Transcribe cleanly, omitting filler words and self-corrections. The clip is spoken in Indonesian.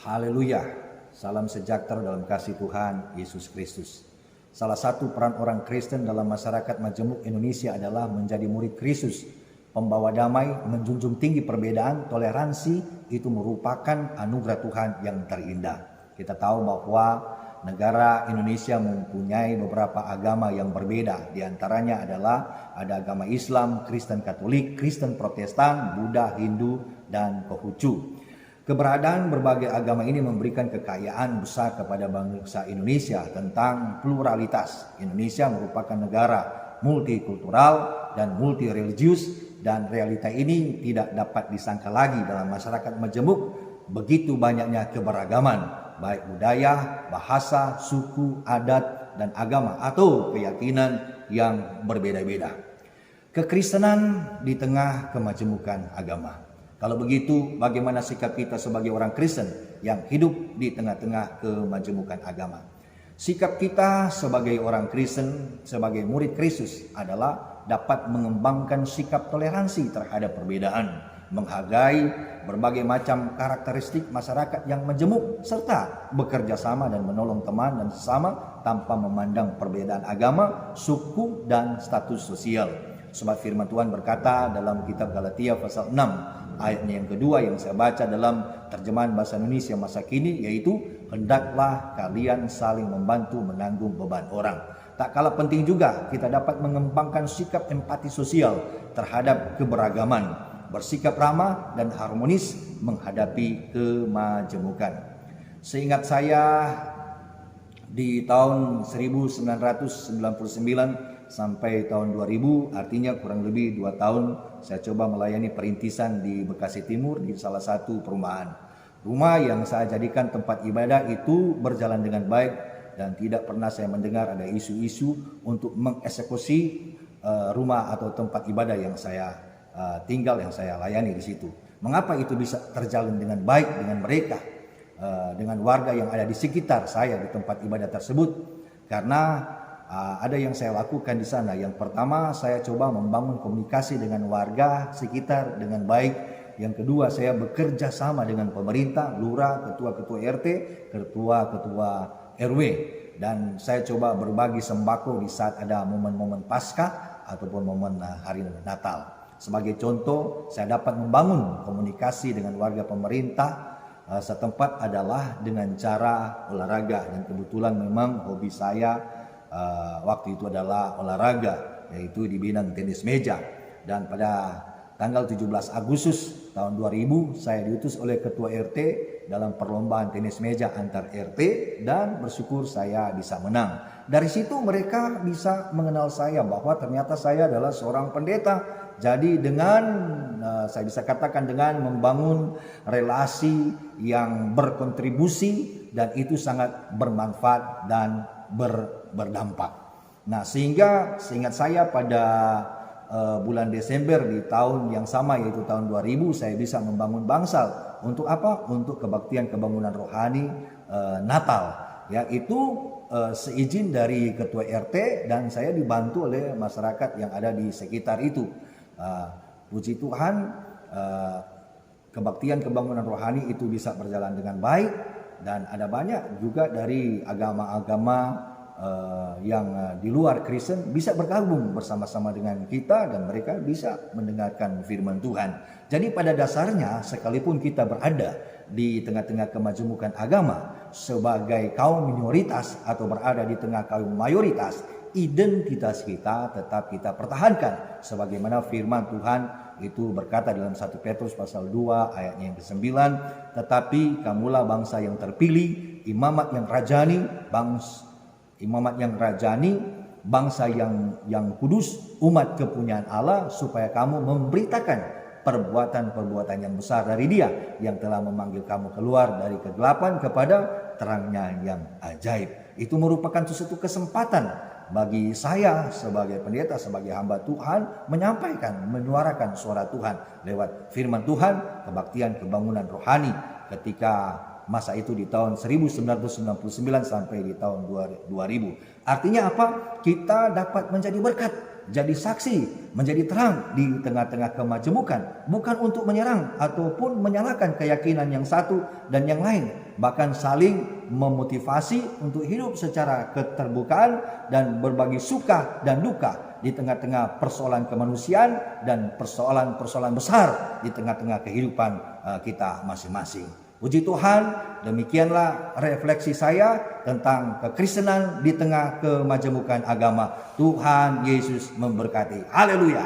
Haleluya, salam sejahtera dalam kasih Tuhan Yesus Kristus. Salah satu peran orang Kristen dalam masyarakat Majemuk Indonesia adalah menjadi murid Kristus, pembawa damai, menjunjung tinggi perbedaan, toleransi. Itu merupakan anugerah Tuhan yang terindah. Kita tahu bahwa negara Indonesia mempunyai beberapa agama yang berbeda. Di antaranya adalah ada agama Islam, Kristen Katolik, Kristen Protestan, Buddha, Hindu, dan Konghucu. Keberadaan berbagai agama ini memberikan kekayaan besar kepada bangsa Indonesia tentang pluralitas. Indonesia merupakan negara multikultural dan multireligius, dan realita ini tidak dapat disangka lagi dalam masyarakat Majemuk. Begitu banyaknya keberagaman, baik budaya, bahasa, suku, adat, dan agama atau keyakinan yang berbeda-beda. Kekristenan di tengah kemajemukan agama. Kalau begitu, bagaimana sikap kita sebagai orang Kristen yang hidup di tengah-tengah kemajemukan agama? Sikap kita sebagai orang Kristen, sebagai murid Kristus adalah dapat mengembangkan sikap toleransi terhadap perbedaan, menghargai berbagai macam karakteristik masyarakat yang majemuk, serta bekerja sama dan menolong teman dan sesama tanpa memandang perbedaan agama, suku, dan status sosial. Sebab firman Tuhan berkata dalam kitab Galatia pasal 6 ayatnya yang kedua yang saya baca dalam terjemahan bahasa Indonesia masa kini, yaitu hendaklah kalian saling membantu menanggung beban orang. Tak kalah penting juga kita dapat mengembangkan sikap empati sosial terhadap keberagaman, bersikap ramah dan harmonis menghadapi kemajemukan. Seingat saya di tahun 1999 sampai tahun 2000, artinya kurang lebih 2 tahun, saya coba melayani perintisan di Bekasi Timur di salah satu perumahan. Rumah yang saya jadikan tempat ibadah itu berjalan dengan baik dan tidak pernah saya mendengar ada isu-isu untuk mengeksekusi rumah atau tempat ibadah yang saya tinggal, yang saya layani di situ. Mengapa itu bisa terjalin dengan baik dengan mereka, dengan warga yang ada di sekitar saya di tempat ibadah tersebut? Karena ada yang saya lakukan di sana. Yang pertama, saya coba membangun komunikasi dengan warga sekitar dengan baik. Yang kedua, saya bekerja sama dengan pemerintah, lurah, ketua-ketua RT, ketua-ketua RW. Dan saya coba berbagi sembako di saat ada momen-momen Paskah ataupun momen hari Natal. Sebagai contoh, saya dapat membangun komunikasi dengan warga pemerintah setempat adalah dengan cara olahraga. Dan kebetulan memang hobi saya waktu itu adalah olahraga, yaitu di bidang tenis meja. Dan pada tanggal 17 Agustus tahun 2000 saya diutus oleh ketua RT dalam perlombaan tenis meja antar RT, dan bersyukur saya bisa menang. Dari situ mereka bisa mengenal saya bahwa ternyata saya adalah seorang pendeta. Jadi dengan saya bisa katakan dengan membangun relasi yang berkontribusi, dan itu sangat bermanfaat dan berdampak. Nah, sehingga seingat saya pada bulan Desember di tahun yang sama, yaitu tahun 2000, saya bisa membangun bangsal. Untuk apa? Untuk kebaktian kebangunan rohani Natal. Ya, itu seizin dari ketua RT, dan saya dibantu oleh masyarakat yang ada di sekitar itu. Puji Tuhan, kebaktian kebangunan rohani itu bisa berjalan dengan baik. Dan ada banyak juga dari agama-agama yang di luar Kristen bisa bergabung bersama-sama dengan kita, dan mereka bisa mendengarkan firman Tuhan. Jadi pada dasarnya, sekalipun kita berada di tengah-tengah kemajemukan agama sebagai kaum minoritas atau berada di tengah kaum mayoritas, identitas kita tetap kita pertahankan. Sebagaimana firman Tuhan itu berkata dalam 1 Petrus pasal 2 ayatnya yang ke-9, tetapi kamulah bangsa yang terpilih, imamat yang rajani, bangsa yang kudus, umat kepunyaan Allah, supaya kamu memberitakan perbuatan-perbuatan yang besar dari Dia yang telah memanggil kamu keluar dari kegelapan kepada terangnya yang ajaib. Itu merupakan sesuatu kesempatan bagi saya sebagai pendeta, sebagai hamba Tuhan, menyampaikan, menyuarakan suara Tuhan lewat firman Tuhan, kebaktian kebangunan rohani ketika masa itu di tahun 1999 sampai di tahun 2000. Artinya apa? Kita dapat menjadi berkat jadi saksi, menjadi terang di tengah-tengah kemajemukan, bukan untuk menyerang ataupun menyalahkan keyakinan yang satu dan yang lain, bahkan saling memotivasi untuk hidup secara keterbukaan dan berbagi suka dan duka di tengah-tengah persoalan kemanusiaan dan persoalan-persoalan besar di tengah-tengah kehidupan kita masing-masing. Puji Tuhan, demikianlah refleksi saya tentang kekristenan di tengah kemajemukan agama. Tuhan Yesus memberkati. Haleluya.